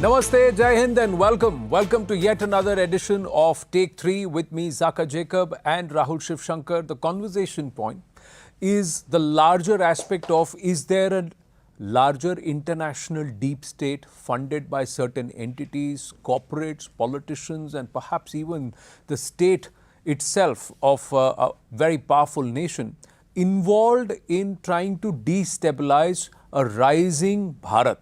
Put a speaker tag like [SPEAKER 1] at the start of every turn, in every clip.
[SPEAKER 1] Namaste, Jai Hind and welcome. Welcome to yet another edition of Take 3 with me, Zaka Jacob and Rahul Shivshankar. The conversation point is the larger aspect of, is there a larger international deep state funded by certain entities, corporates, politicians and perhaps even the state itself of a very powerful nation involved in trying to destabilize a rising Bharat?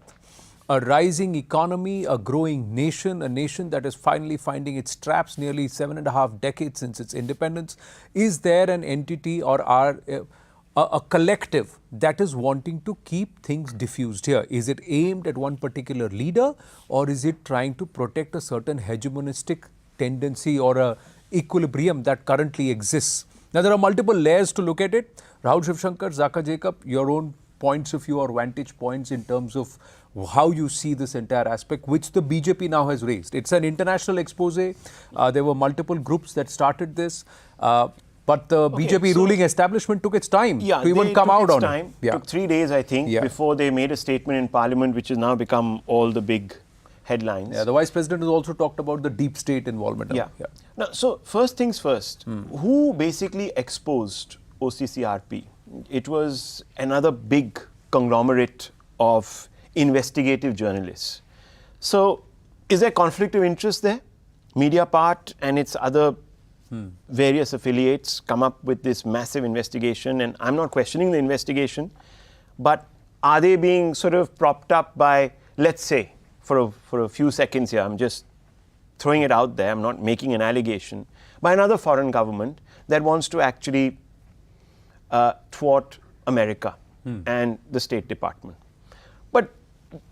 [SPEAKER 1] A rising economy, a growing nation, a nation that is finally finding its straps nearly 7.5 decades since its independence. Is there an entity or a collective that is wanting to keep things diffused here? Is it aimed at one particular leader, or is it trying to protect a certain hegemonistic tendency or a equilibrium that currently exists? Now, there are multiple layers to look at it. Rahul Shivshankar, Zaka Jacob, your own points of view or vantage points in terms of how you see this entire aspect, which the BJP now has raised. It's an international expose. There were multiple groups that started this, but the BJP ruling establishment took its time to even come out on it.
[SPEAKER 2] It took 3 days, I think, before they made a statement in Parliament, which has now become all the big headlines.
[SPEAKER 1] Yeah, the Vice President has also talked about the deep state involvement.
[SPEAKER 2] Now, so first things first, who basically exposed OCCRP? It was another big conglomerate of investigative journalists. So, is there conflict of interest there? Mediapart and its other various affiliates come up with this massive investigation, and I'm not questioning the investigation, but are they being sort of propped up by, let's say, for a few seconds here, I'm just throwing it out there, I'm not making an allegation, by another foreign government that wants to actually thwart America and the State Department. But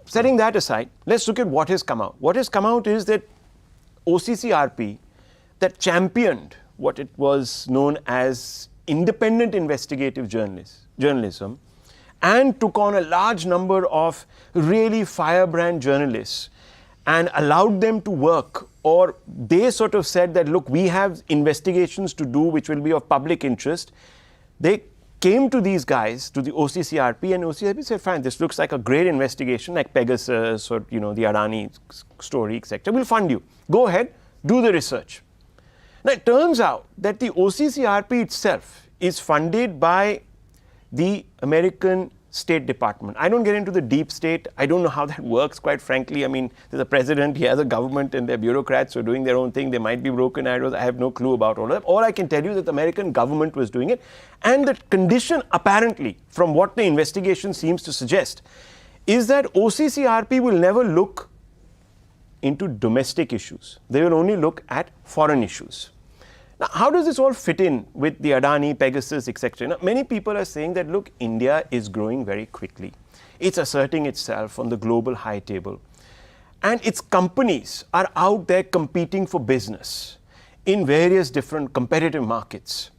[SPEAKER 2] setting that aside, let's look at what has come out. What has come out is that OCCRP, that championed what it was known as independent investigative journalism, and took on a large number of really firebrand journalists and allowed them to work, or they sort of said that, look, we have investigations to do which will be of public interest. They came to these guys, to the OCCRP, and OCCRP said, fine, this looks like a great investigation, like Pegasus or, the Adani story, etc. We'll fund you. Go ahead, do the research. Now, it turns out that the OCCRP itself is funded by the American State Department. I don't get into the deep state. I don't know how that works, quite frankly. I mean, there's a president, he has a government, and they're bureaucrats who are doing their own thing. They might be broken arrows. I have no clue about all of that. All I can tell you is that the American government was doing it. And the condition, apparently, from what the investigation seems to suggest, is that OCCRP will never look into domestic issues. They will only look at foreign issues. Now, how does this all fit in with the Adani, Pegasus, etc.? Now, many people are saying that, look, India is growing very quickly. It's asserting itself on the global high table. And its companies are out there competing for business in various different competitive markets.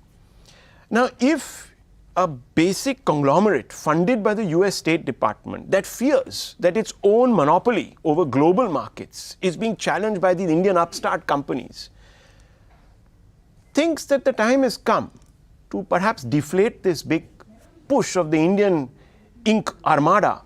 [SPEAKER 2] Now, if a basic conglomerate funded by the US State Department that fears that its own monopoly over global markets is being challenged by these Indian upstart companies, thinks that the time has come to perhaps deflate this big push of the Indian ink armada,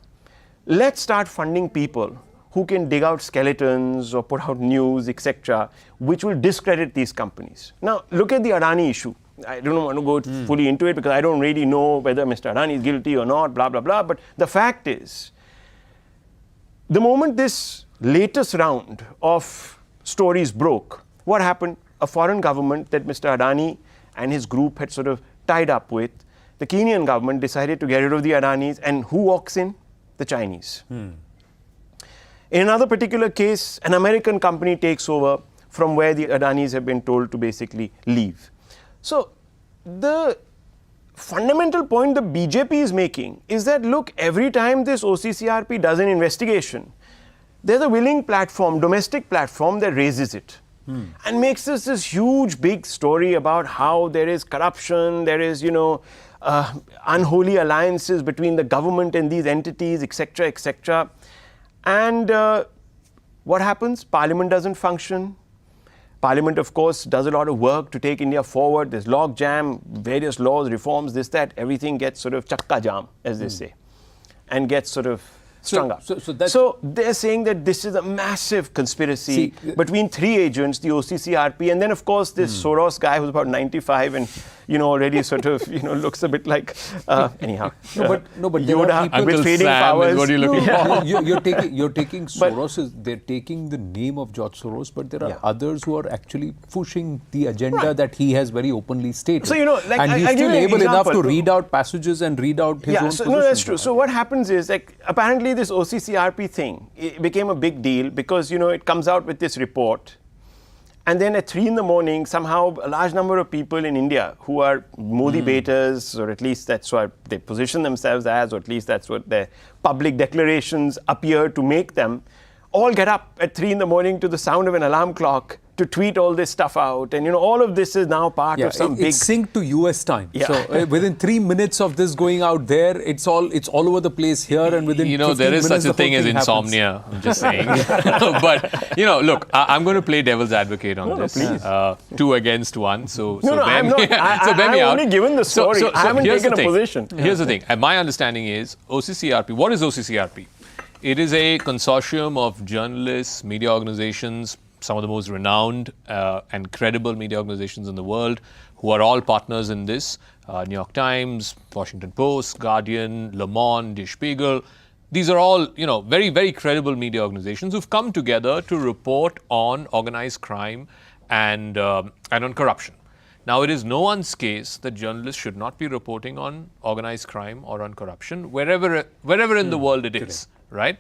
[SPEAKER 2] let's start funding people who can dig out skeletons or put out news, etc., which will discredit these companies. Now, look at the Adani issue. I don't want to go fully into it because I don't really know whether Mr. Adani is guilty or not, blah, blah, blah. But the fact is, the moment this latest round of stories broke, what happened? A foreign government that Mr. Adani and his group had sort of tied up with, the Kenyan government decided to get rid of the Adanis, and who walks in? The Chinese. In another particular case, an American company takes over from where the Adanis have been told to basically leave. So, the fundamental point the BJP is making is that, look, every time this OCCRP does an investigation, there's a willing platform, domestic platform that raises it. And makes this huge, big story about how there is corruption, there is, unholy alliances between the government and these entities, etc., etc. And what happens? Parliament doesn't function. Parliament, of course, does a lot of work to take India forward. There's log jam, various laws, reforms, this, that. Everything gets sort of chakka jam, as they say, and gets sort of strung up.
[SPEAKER 1] that's-
[SPEAKER 2] So they're saying that this is a massive conspiracy between three agents, the OCCRP, and then of course this Soros guy who's about 95 and already sort of looks a bit like anyhow.
[SPEAKER 1] But there
[SPEAKER 2] Yoda
[SPEAKER 1] are people
[SPEAKER 2] with fading
[SPEAKER 3] Sam
[SPEAKER 2] powers.
[SPEAKER 3] is what you're looking for.
[SPEAKER 1] You're taking Soros. They're taking the name of George Soros, but there are others who are actually pushing the agenda that he has very openly stated.
[SPEAKER 2] So like,
[SPEAKER 1] and he's
[SPEAKER 2] I'll give
[SPEAKER 1] still
[SPEAKER 2] you an
[SPEAKER 1] able enough to
[SPEAKER 2] example.
[SPEAKER 1] read out passages and read out his own position.
[SPEAKER 2] No, that's true. So what happens is, like, apparently this OCCRP thing, it became a big deal because it comes out with this report. And then at 3 in the morning, somehow a large number of people in India who are Modi baiters, or at least that's what they position themselves as, or at least that's what their public declarations appear to make them, all get up at 3 in the morning to the sound of an alarm clock to tweet all this stuff out. And all of this is now part of some big...
[SPEAKER 1] It's synced to US time.
[SPEAKER 2] Yeah.
[SPEAKER 1] So within 3 minutes of this going out there, it's all over the place here, and within 15
[SPEAKER 3] there is
[SPEAKER 1] minutes,
[SPEAKER 3] such a
[SPEAKER 1] the whole
[SPEAKER 3] thing as
[SPEAKER 1] happens.
[SPEAKER 3] insomnia. I'm just saying. But look, I'm going to play devil's advocate on this.
[SPEAKER 2] Please.
[SPEAKER 3] 2 against 1. So
[SPEAKER 2] I'm not. I've only given the story. I haven't taken a position.
[SPEAKER 3] Here's the thing. My understanding is OCCRP. What is OCCRP? It is a consortium of journalists, media organizations, some of the most renowned and credible media organizations in the world, who are all partners in this. New York Times, Washington Post, Guardian, Le Monde, Der Spiegel. These are all, very, very credible media organizations who've come together to report on organized crime and on corruption. Now, it is no one's case that journalists should not be reporting on organized crime or on corruption, wherever in the world it is, right?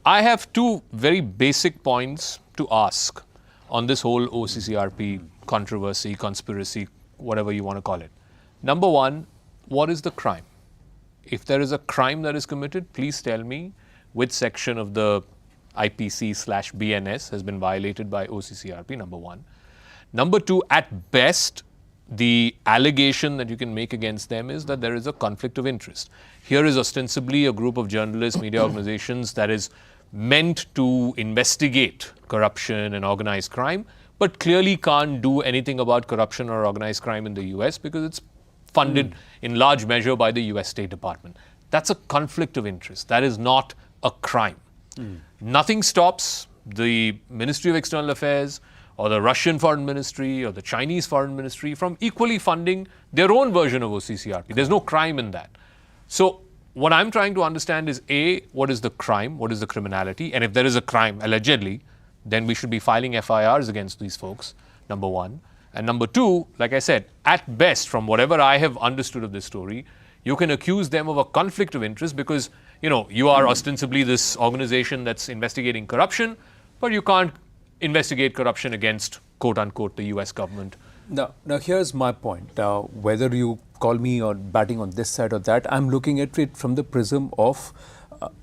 [SPEAKER 3] I have 2 very basic points to ask on this whole OCCRP controversy, conspiracy, whatever you want to call it. Number 1, what is the crime? If there is a crime that is committed, please tell me which section of the IPC/BNS has been violated by OCCRP, number 1. Number 2, at best, the allegation that you can make against them is that there is a conflict of interest. Here is ostensibly a group of journalists, media organizations that is meant to investigate corruption and organized crime, but clearly can't do anything about corruption or organized crime in the US because it's funded in large measure by the US State Department. That's a conflict of interest. That is not a crime. Nothing stops the Ministry of External Affairs or the Russian Foreign Ministry or the Chinese Foreign Ministry from equally funding their own version of OCCRP. There's no crime in that. So what I'm trying to understand is A, what is the crime? What is the criminality? And if there is a crime, allegedly, then we should be filing FIRs against these folks, number 1. And number 2, like I said, at best, from whatever I have understood of this story, you can accuse them of a conflict of interest because, you are ostensibly this organization that's investigating corruption, but you can't investigate corruption against, quote unquote, the US government.
[SPEAKER 1] Now here's my point. Whether you call me or batting on this side or that, I'm looking at it from the prism of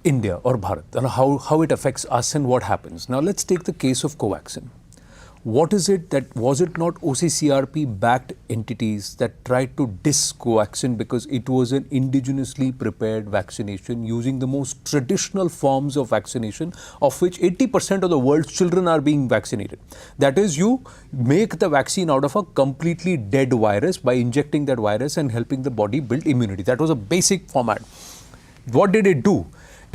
[SPEAKER 1] India or Bharat and how it affects us and what happens. Now let's take the case of Covaxin. What is it that, was it not OCCRP backed entities that tried to diss Covaxin because it was an indigenously prepared vaccination using the most traditional forms of vaccination, of which 80% of the world's children are being vaccinated. That is, you make the vaccine out of a completely dead virus by injecting that virus and helping the body build immunity. That was a basic format. What did it do?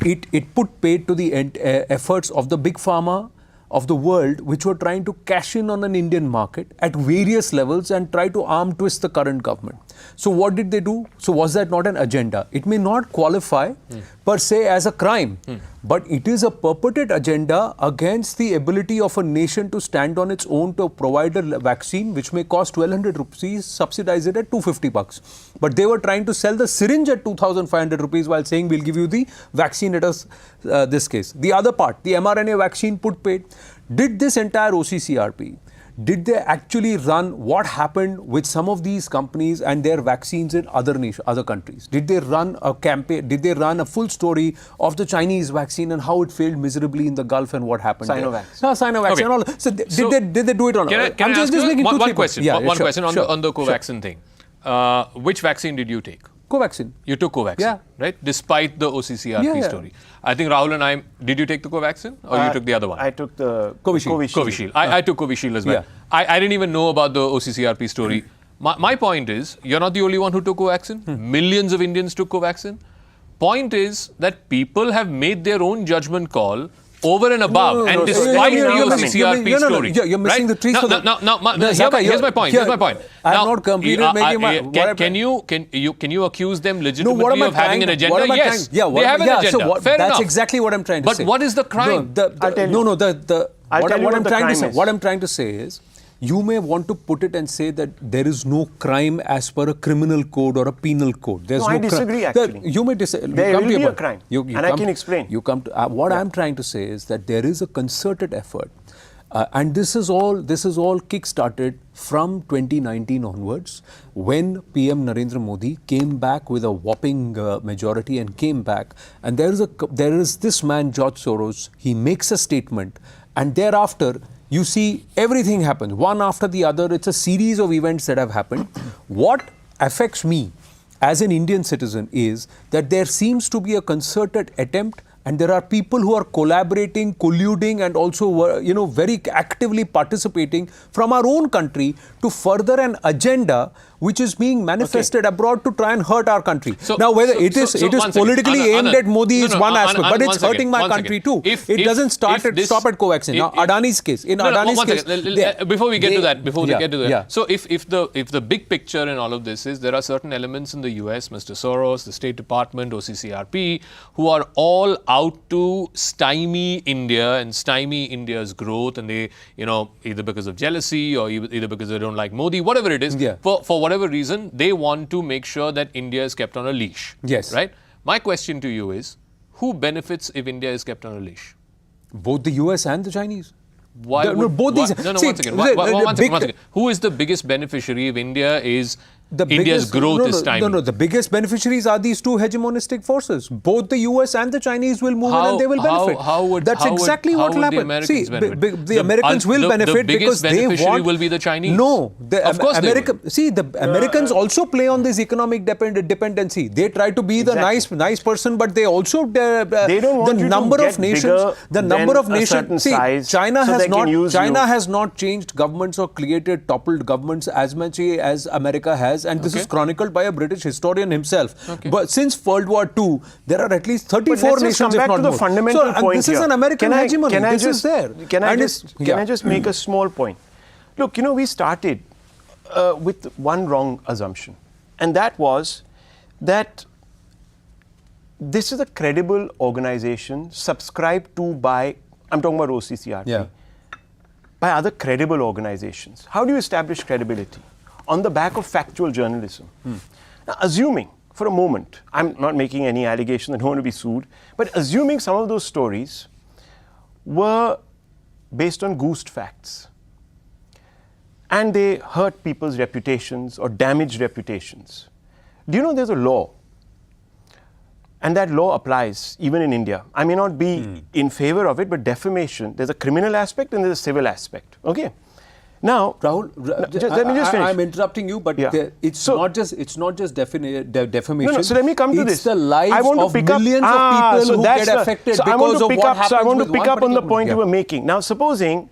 [SPEAKER 1] It put paid to the efforts of the big pharma of the world, which were trying to cash in on an Indian market at various levels and try to arm twist the current government. So what did they do? So was that not an agenda? It may not qualify per se as a crime, but it is a purported agenda against the ability of a nation to stand on its own to provide a vaccine which may cost 1,200 rupees, subsidize it at 250 bucks. But they were trying to sell the syringe at 2,500 rupees while saying we'll give you the vaccine at this case. The other part, the mRNA vaccine put paid. Did this entire OCCRP, did they actually run what happened with some of these companies and their vaccines in other countries? Did they run a campaign? Did they run a full story of the Chinese vaccine and how it failed miserably in the Gulf and what happened?
[SPEAKER 2] Sinovac.
[SPEAKER 1] Sinovac.
[SPEAKER 3] Okay.
[SPEAKER 1] And all. So did they do it or not?
[SPEAKER 3] Can I ask one question?
[SPEAKER 1] Yeah,
[SPEAKER 3] one
[SPEAKER 1] sure,
[SPEAKER 3] question on
[SPEAKER 1] sure,
[SPEAKER 3] the Covaxin thing. Which vaccine did you take?
[SPEAKER 1] Covaxin.
[SPEAKER 3] You took Covaxin,
[SPEAKER 1] Yeah.
[SPEAKER 3] right? Despite the OCCRP story. I think Rahul and I, did you take the Covaxin or you took the other one?
[SPEAKER 2] I took the
[SPEAKER 1] Covishield.
[SPEAKER 3] I took Covishield as well.
[SPEAKER 1] Yeah.
[SPEAKER 3] I didn't even know about the OCCRP story. My point is, you're not the only one who took Covaxin. Millions of Indians took Covaxin. Point is that people have made their own judgment call over and above, and despite the OCCRP story.
[SPEAKER 1] You're missing the trees.
[SPEAKER 3] Here's my point.
[SPEAKER 1] I have not completed making my.
[SPEAKER 3] Can you accuse them legitimately of having an agenda? Yes, they have an agenda.
[SPEAKER 1] So
[SPEAKER 3] Fair enough.
[SPEAKER 1] That's exactly what I'm trying to say.
[SPEAKER 3] But what is the crime?
[SPEAKER 1] What I'm trying to say is, you may want to put it and say that there is no crime as per a criminal code or a penal code. There's
[SPEAKER 2] I disagree actually.
[SPEAKER 1] You may disagree.
[SPEAKER 2] There will be a crime, and I can explain.
[SPEAKER 1] You come to what I'm trying to say is that there is a concerted effort, and this is all kick-started from 2019 onwards, when PM Narendra Modi came back with a whopping majority and came back, and there is this man George Soros. He makes a statement, and thereafter, you see everything happens, one after the other. It's a series of events that have happened. What affects me as an Indian citizen is that there seems to be a concerted attempt, and there are people who are collaborating, colluding, and also, very actively participating from our own country to further an agenda which is being manifested abroad to try and hurt our country. Now, whether it is politically aimed at Modi is one aspect, but it's hurting my country too. It doesn't stop at co-vaccine. Now, Adani's case. In Adani's case,
[SPEAKER 3] before we get to that, so if the big picture in all of this is there are certain elements in the US, Mr. Soros, the State Department, OCCRP, who are all out to stymie India and stymie India's growth, and they, either because of jealousy or either because they don't like Modi, whatever it is, for whatever reason, they want to make sure that India is kept on a leash.
[SPEAKER 1] Yes.
[SPEAKER 3] Right? My question to you is, who benefits if India is kept on a leash?
[SPEAKER 1] Both the US and the Chinese.
[SPEAKER 3] Why
[SPEAKER 1] one second.
[SPEAKER 3] One second. Who is the biggest beneficiary if India is India's growth is time?
[SPEAKER 1] The biggest beneficiaries are these two hegemonistic forces. Both the US and the Chinese will move in and they will benefit. That's exactly what will happen. See, the Americans will benefit because they want.
[SPEAKER 3] Will be the Chinese.
[SPEAKER 1] No,
[SPEAKER 3] of course
[SPEAKER 1] the Americans also play on this economic dependency. They try to be the nice person, but they also
[SPEAKER 2] they don't want
[SPEAKER 1] the number of nations. See, China has not changed governments or created toppled governments as much as America has. And this is chronicled by a British historian himself. But since World War II, there are at least 34 nations,
[SPEAKER 2] come back
[SPEAKER 1] if not
[SPEAKER 2] to the
[SPEAKER 1] more.
[SPEAKER 2] fundamental point
[SPEAKER 1] this is an American hegemony. Can I
[SPEAKER 2] just make a small point? Look, we started with one wrong assumption. And that was that this is a credible organization subscribed to by, I'm talking about OCCRP, by other credible organizations. How do you establish credibility? On the back of factual journalism. Now, assuming for a moment, I'm not making any allegation, I don't want to be sued, but assuming some of those stories were based on goosed facts and they hurt people's reputations or damaged reputations. Do you know there's a law? And that law applies even in India. I may not be in favor of it, but defamation, there's a criminal aspect and there's a civil aspect. Okay? Now,
[SPEAKER 1] Rahul,
[SPEAKER 2] let me just finish.
[SPEAKER 1] I'm interrupting you, but it's not just defamation.
[SPEAKER 2] No, so let me come to this.
[SPEAKER 1] It's the lives of millions of people who get affected because of what happens.
[SPEAKER 2] So I want to pick up on the point you were making. Now, supposing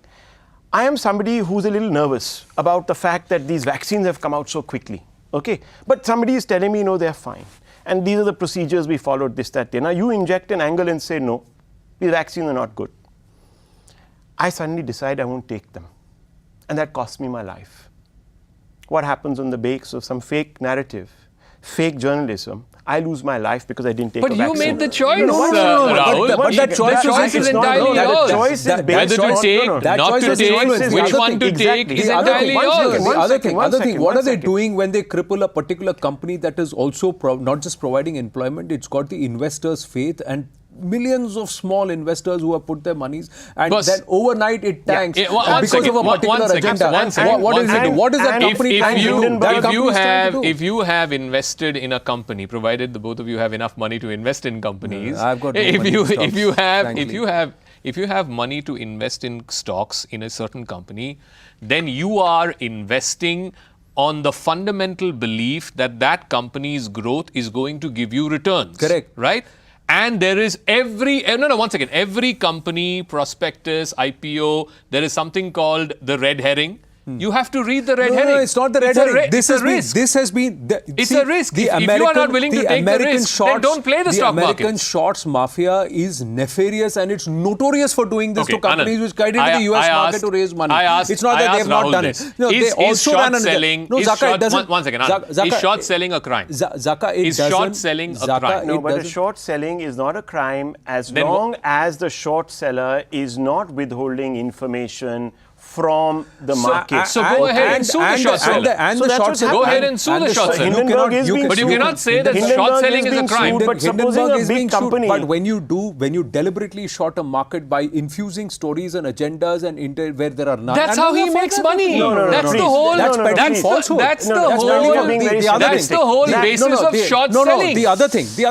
[SPEAKER 2] I am somebody who's a little nervous about the fact that these vaccines have come out so quickly, okay? But somebody is telling me, no, they're fine. And these are the procedures we followed, this, that, there. Now, you inject an angle and say, no, these vaccines are not good. I suddenly decide I won't take them. And that cost me my life. What happens on the base of some fake narrative, fake journalism? I lose my life because I didn't take a vaccine.
[SPEAKER 3] But you made the choice,
[SPEAKER 1] Rahul. But that choice
[SPEAKER 3] is entirely yours.
[SPEAKER 2] The choice is based
[SPEAKER 3] whether to take, not to take, which one to take is entirely yours.
[SPEAKER 1] The other thing, what are they doing when they cripple a particular company that is also not just providing employment, it's got the investors' faith and millions of small investors who have put their monies, and then overnight it tanks because of a particular agenda. What is that company trying to do?
[SPEAKER 3] If you have invested in a company, provided the both of you have enough money to invest in companies,
[SPEAKER 1] I've got
[SPEAKER 3] if you have money to invest in stocks in a certain company, then you are investing on the fundamental belief that that company's growth is going to give you returns.
[SPEAKER 1] Correct.
[SPEAKER 3] Right? And there is every company, prospectus, IPO, there is something called the red herring. You have to read the red
[SPEAKER 1] No,
[SPEAKER 3] herring.
[SPEAKER 1] no, it's not the red
[SPEAKER 3] It's a
[SPEAKER 1] herring.
[SPEAKER 3] it's a risk.
[SPEAKER 1] This has been.
[SPEAKER 3] It's a risk. If you are not willing to take the risk, then don't play the stock market.
[SPEAKER 1] The American shorts mafia is nefarious and it's notorious for doing this to companies
[SPEAKER 3] Anand,
[SPEAKER 1] which guided the US market to raise money. It's not that they have not done it. No,
[SPEAKER 3] is
[SPEAKER 1] they also ran
[SPEAKER 3] short selling?
[SPEAKER 1] No, Zaka, it doesn't.
[SPEAKER 3] One second. Is short selling a crime?
[SPEAKER 1] Zaka, it
[SPEAKER 3] is
[SPEAKER 1] doesn't.
[SPEAKER 3] short selling a crime?
[SPEAKER 2] No, but the short selling is not a crime as long as the short seller is not withholding information from the market.
[SPEAKER 3] So go ahead and sue the short seller. Go ahead and sue the short seller. But you cannot say that short selling is a crime.
[SPEAKER 2] But supposing a big company.
[SPEAKER 1] But when you deliberately short a market by infusing stories and agendas and where there are none.
[SPEAKER 3] That's how he makes money.
[SPEAKER 2] That's
[SPEAKER 3] the whole.
[SPEAKER 1] That's falsehood.
[SPEAKER 3] That's the whole basis of short selling.
[SPEAKER 1] The other thing.
[SPEAKER 3] He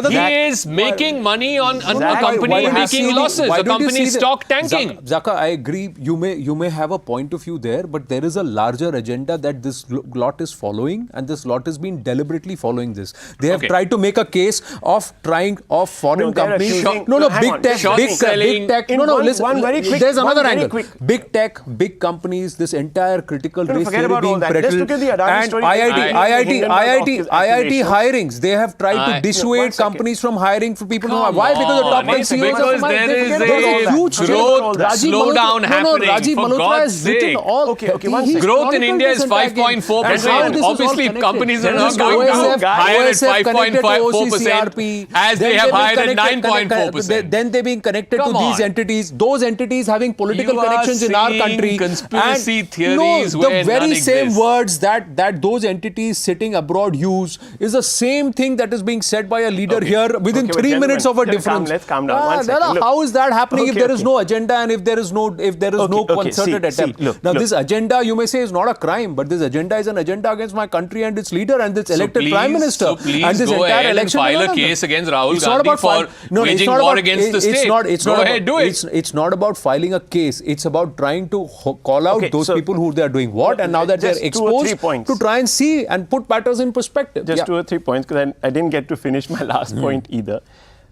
[SPEAKER 3] is making money on a company making losses. A company stock tanking.
[SPEAKER 1] Zaka, I agree. You may have a point of view there, but there is a larger agenda that this lot is following, and this lot has been deliberately following this. They have tried to make a case of foreign companies. Big tech. Listen. There's another angle. Big tech, big companies. This entire critical race theory being peddled, and IIT hirings. They have tried to dissuade companies from hiring for people. Why? Because the top 10 CEOs
[SPEAKER 3] because there is a huge growth slowdown happening. For God's sake. Growth in India is 5.4%. Obviously, companies are not going to hire at 5.4% as they have hired at 9.4%.
[SPEAKER 1] Then they're being connected to these entities. Those entities having political connections in our country.
[SPEAKER 3] Conspiracy theories.
[SPEAKER 1] The very same words that those entities sitting abroad use is the same thing that is being said by a leader here within 3 minutes of a difference.
[SPEAKER 2] Let's calm down.
[SPEAKER 1] How is that happening if there is no agenda and if there is no concerted attempt? Now, this agenda, you may say, is not a crime, but this agenda is an agenda against my country and its leader and its elected prime minister.
[SPEAKER 3] So please
[SPEAKER 1] and this
[SPEAKER 3] go
[SPEAKER 1] entire
[SPEAKER 3] ahead
[SPEAKER 1] election.
[SPEAKER 3] and file a case against Rahul Gandhi for waging war against the state. Go ahead, do it.
[SPEAKER 1] It's not about filing a case. It's about trying to call out those people who they are doing what, and now that they are exposed, to try and see and put matters in perspective.
[SPEAKER 2] Just 2 or 3 points, because I didn't get to finish my last point either.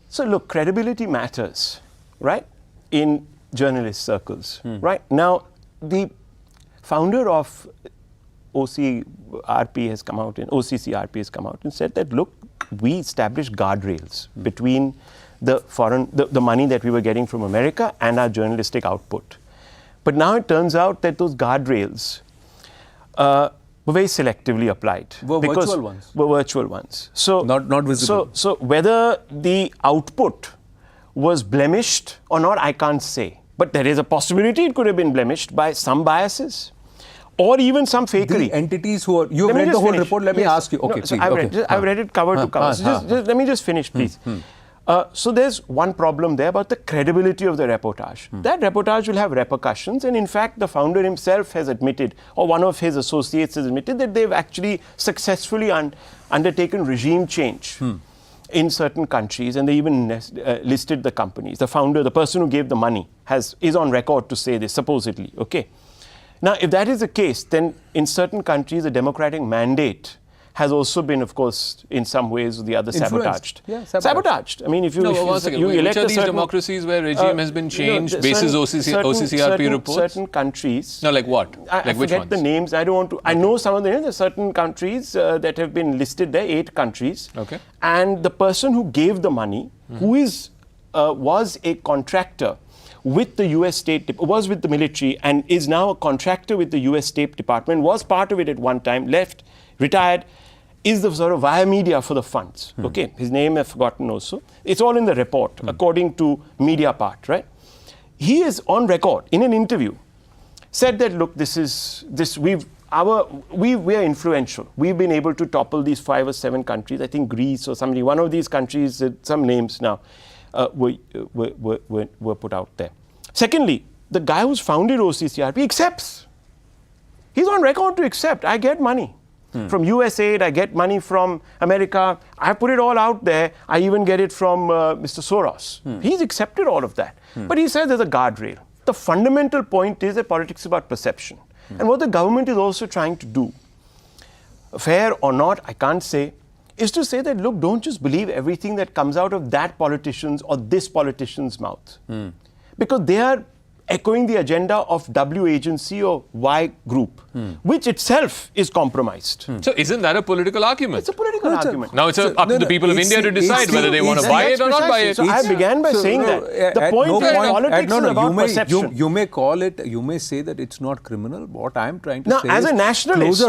[SPEAKER 2] So look, credibility matters, right? In journalist circles, right? Now, the founder of OCCRP has come out and said that, look, we established guardrails between the money that we were getting from America and our journalistic output. But now it turns out that those guardrails were very selectively applied.
[SPEAKER 1] Were virtual ones.
[SPEAKER 2] So
[SPEAKER 1] not visible.
[SPEAKER 2] So whether the output was blemished or not, I can't say. But there is a possibility it could have been blemished by some biases or even some fakery.
[SPEAKER 1] The entities who are... You've read the whole report. Let me ask you. Okay, please.
[SPEAKER 2] I've read it cover to cover. So just let me just finish, please. So there's one problem there about the credibility of the reportage. That reportage will have repercussions, and in fact, the founder himself has admitted, or one of his associates has admitted, that they've actually successfully undertaken regime change in certain countries, and they even listed the companies. The founder, the person who gave the money, is on record to say this, supposedly. Okay. Now, if that is the case, then in certain countries, the democratic mandate has also been, of course, in some ways, the other sabotaged.
[SPEAKER 1] Yeah,
[SPEAKER 2] sabotaged. I mean, if you elect
[SPEAKER 3] which are
[SPEAKER 2] a
[SPEAKER 3] these
[SPEAKER 2] certain,
[SPEAKER 3] democracies where regime has been changed basis OCCRP reports?
[SPEAKER 2] Certain countries.
[SPEAKER 3] No, like what?
[SPEAKER 2] I
[SPEAKER 3] which
[SPEAKER 2] forget
[SPEAKER 3] ones?
[SPEAKER 2] the names. I don't want to. I know some of the names. There are certain countries that have been listed there, 8 countries.
[SPEAKER 3] Okay.
[SPEAKER 2] And the person who gave the money, who was a contractor with the US State, was with the military and is now a contractor with the US State Department, was part of it at one time, left, retired, is the sort of via media for the funds. Okay, his name I've forgotten also. It's all in the report, according to Mediapart, right? He is on record in an interview, said that, look, we are influential. We've been able to topple these 5 or 7 countries. I think Greece or somebody, one of these countries, some names now, were put out there. Secondly, the guy who's founded OCCRP accepts. He's on record to accept. I get money from USAID. I get money from America. I put it all out there. I even get it from Mr. Soros. He's accepted all of that. But he says there's a guardrail. The fundamental point is that politics is about perception. And what the government is also trying to do, fair or not, I can't say, is to say that, look, don't just believe everything that comes out of that politician's or this politician's mouth. Because they are echoing the agenda of W agency or Y group. which itself is compromised.
[SPEAKER 3] So isn't that a political argument?
[SPEAKER 2] It's a political argument.
[SPEAKER 3] Now it's up to the people of India to decide whether they want to buy it or not buy it.
[SPEAKER 2] So I began by saying that. The point is politics is about perception.
[SPEAKER 1] You may call it, you may say that it's not criminal. What I'm trying to say
[SPEAKER 2] as
[SPEAKER 1] is,
[SPEAKER 2] a nationalist,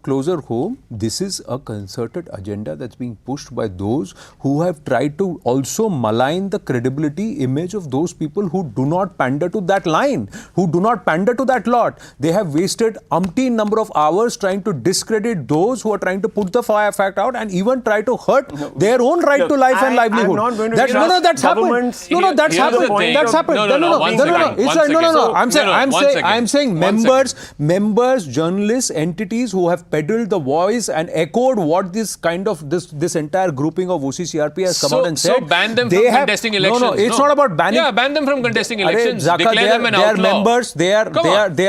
[SPEAKER 1] closer home, this is a concerted agenda that's being pushed by those who have tried to also malign the credibility image of those people who do not pander to that line, who do not pander to that lot. They have wasted umpteen number of hours trying to discredit those who are trying to put the fact out and even try to hurt their own right to life and livelihood.
[SPEAKER 2] I'm not going to
[SPEAKER 1] that's happened. That's happened. That's happened. I'm saying members, journalists, entities who have peddled the voice and echoed what this kind of this entire grouping of OCCRP has come out and said.
[SPEAKER 3] So ban them from contesting elections.
[SPEAKER 1] No, it's not about banning.
[SPEAKER 3] Yeah, ban them from contesting elections.
[SPEAKER 1] Zaka,
[SPEAKER 3] Declare them an
[SPEAKER 1] they are
[SPEAKER 3] outlaw.
[SPEAKER 1] members. They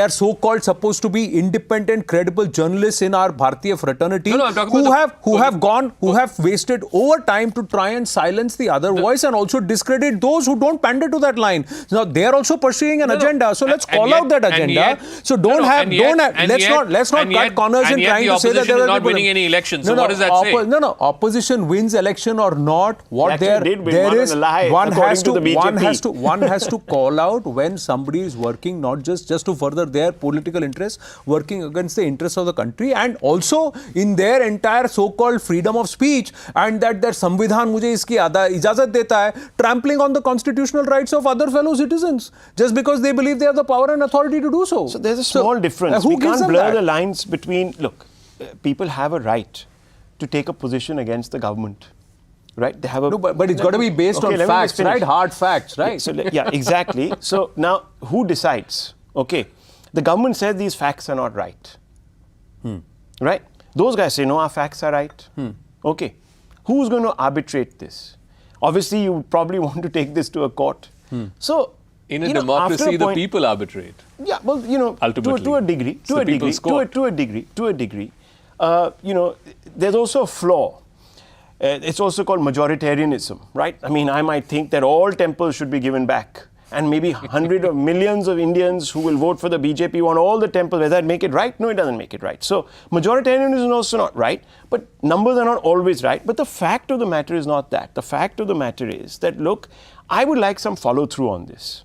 [SPEAKER 1] are so-called supposed to be independent, credible journalists in our Bharatiya fraternity who have wasted over time to try and silence the other voice and also discredit those who don't pander to that line. Now they are also pursuing an agenda. So let's call out that agenda. So let's not cut corners in trying to say that there are
[SPEAKER 3] not winning any elections. So what does that say?
[SPEAKER 1] Opposition wins election or not. What there is, one has to call out when somebody is working not just to further their political interests, working against the interests of the country and also in their entire so-called freedom of speech, and that their संविधान मुझे इसकी इजाजत देता है, trampling on the constitutional rights of other fellow citizens just because they believe they have the power and authority to do so.
[SPEAKER 2] So there's a small difference. We can't blur the lines between, people have a right to take a position against the government. Right? They have a...
[SPEAKER 1] No, but it's got to be based on facts, right? Hard facts, right?
[SPEAKER 2] Yeah, exactly. So now, who decides? Okay, the government says these facts are not right. Right? Those guys say, no, our facts are right. Okay. Who's going to arbitrate this? Obviously, you probably want to take this to a court. So,
[SPEAKER 3] in a democracy, the people arbitrate.
[SPEAKER 2] Yeah, well, ultimately, to a degree, there's also a flaw. It's also called majoritarianism, right? I mean, I might think that all temples should be given back. And maybe hundreds of millions of Indians who will vote for the BJP want all the temples. Does that make it right? No, it doesn't make it right. So, majoritarianism is also not right. But numbers are not always right. But the fact of the matter is not that. The fact of the matter is that, look, I would like some follow-through on this.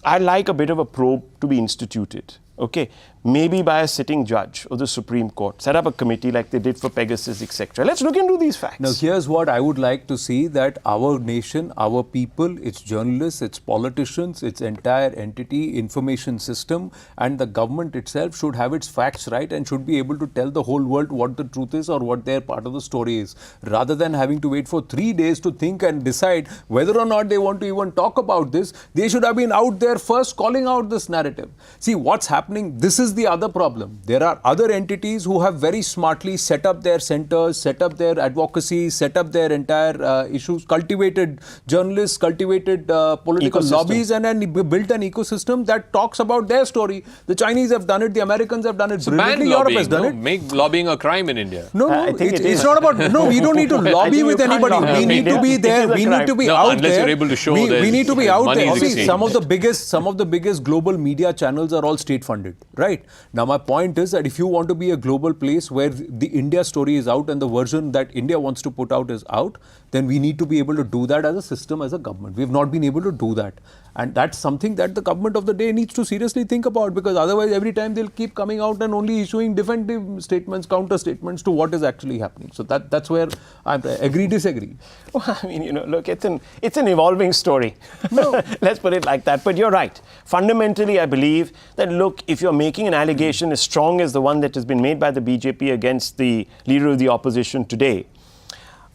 [SPEAKER 2] I'd like a bit of a probe to be instituted. Okay, maybe by a sitting judge of the Supreme Court, set up a committee like they did for Pegasus, etc. Let's look into these facts.
[SPEAKER 1] Now, here's what I would like to see, that our nation, our people, its journalists, its politicians, its entire entity, information system, and the government itself should have its facts right and should be able to tell the whole world what the truth is or what their part of the story is, rather than having to wait for 3 days to think and decide whether or not they want to even talk about this. They should have been out there first calling out this narrative. See, what's happening? This is the other problem. There are other entities who have very smartly set up their centers, set up their advocacy, set up their entire issues, cultivated journalists, cultivated political lobbies, and then built an ecosystem that talks about their story. The Chinese have done it, the Americans have done it brilliantly, Europe has done it.
[SPEAKER 3] Make lobbying a crime in India.
[SPEAKER 1] It's not about, we don't need to lobby with anybody. We need to be there, we need to be out there.
[SPEAKER 3] You're able to show
[SPEAKER 1] we need to be out there.
[SPEAKER 3] See,
[SPEAKER 1] some of the biggest global media channels are all state funded, right? Now my point is that if you want to be a global place where the India story is out and the version that India wants to put out is out, then we need to be able to do that as a system, as a government. We have not been able to do that. And that's something that the government of the day needs to seriously think about, because otherwise every time they'll keep coming out and only issuing defensive statements, counter statements to what is actually happening. So that's where I agree, disagree.
[SPEAKER 2] Well, I mean, look, it's an evolving story. No. Let's put it like that. But you're right. Fundamentally, I believe that, look, if you're making an allegation as strong as the one that has been made by the BJP against the leader of the opposition today,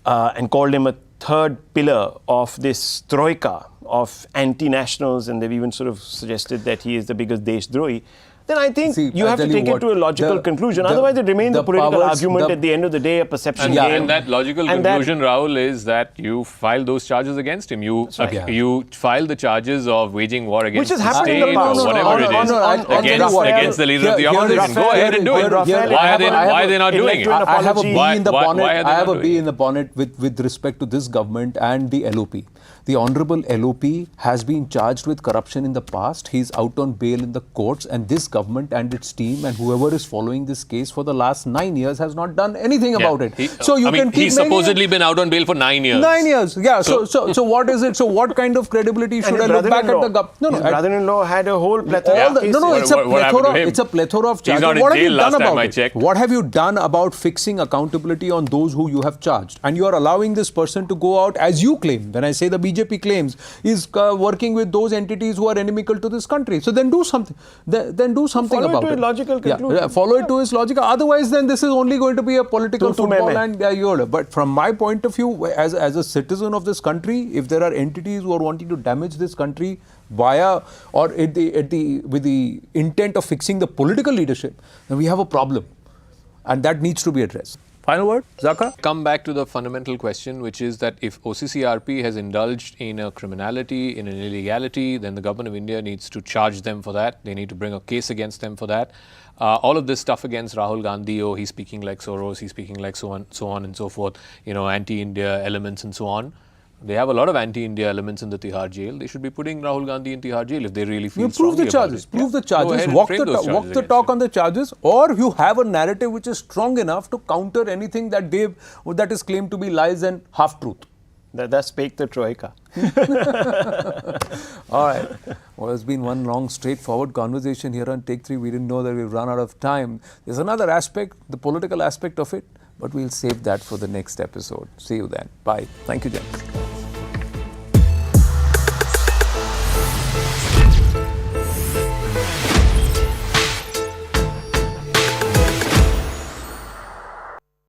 [SPEAKER 2] and called him a third pillar of this troika of anti-nationals, and they've even sort of suggested that he is the biggest Deshdrohi, then I think you have to take it to a logical conclusion. Otherwise, it remains a political argument at the end of the day, a perception game.
[SPEAKER 3] And that logical conclusion, Rahul, is that you file those charges against him. You file the charges of waging war against the state or whatever it is against the leader of the opposition. Go ahead and do it. Why are they not doing it?
[SPEAKER 1] I have a bee in the bonnet with respect to this government and the LOP. The Honorable LOP has been charged with corruption in the past. He's out on bail in the courts, and this government and its team and whoever is following this case for the last 9 years has not done anything about it. So you can keep
[SPEAKER 3] he's supposedly been out on bail for 9 years.
[SPEAKER 1] 9 years, yeah. So what is it? So what kind of credibility should I look back at the government?
[SPEAKER 2] No, his brother-in-law had a whole plethora of cases.
[SPEAKER 1] No, it's a plethora of charges.
[SPEAKER 3] He's not in
[SPEAKER 1] What have
[SPEAKER 3] jail
[SPEAKER 1] you
[SPEAKER 3] last
[SPEAKER 1] done
[SPEAKER 3] time
[SPEAKER 1] about
[SPEAKER 3] I
[SPEAKER 1] it?
[SPEAKER 3] checked.
[SPEAKER 1] What have you done about fixing accountability on those who you have charged? And you are allowing this person to go out, as you claim, when I say the BJP claims, is working with those entities who are inimical to this country. So then do something. Then do something
[SPEAKER 2] follow
[SPEAKER 1] about
[SPEAKER 2] it.
[SPEAKER 1] it.
[SPEAKER 2] To a logical conclusion.
[SPEAKER 1] Yeah, follow it to its logical. Otherwise, then this is only going to be a political football. And but from my point of view, as a citizen of this country, if there are entities who are wanting to damage this country via or with the intent of fixing the political leadership, then we have a problem, and that needs to be addressed. Final word, Zaka?
[SPEAKER 3] Come back to the fundamental question, which is that if OCCRP has indulged in a criminality, in an illegality, then the government of India needs to charge them for that. They need to bring a case against them for that. All of this stuff against Rahul Gandhi, oh, he's speaking like Soros, he's speaking like so on and so forth, anti-India elements and so on. They have a lot of anti-India elements in the Tihar jail. They should be putting Rahul Gandhi in Tihar jail if they really feel strongly
[SPEAKER 1] prove the charges.
[SPEAKER 3] about it.
[SPEAKER 1] Prove the charges. Walk the talk on the charges, or you have a narrative which is strong enough to counter anything that is claimed to be lies and half truth.
[SPEAKER 2] That's fake the Troika.
[SPEAKER 1] All right. Well, it's been one long, straightforward conversation here on Take 3. We didn't know that we've run out of time. There's another aspect, the political aspect of it, but we'll save that for the next episode. See you then. Bye. Thank you, gentlemen.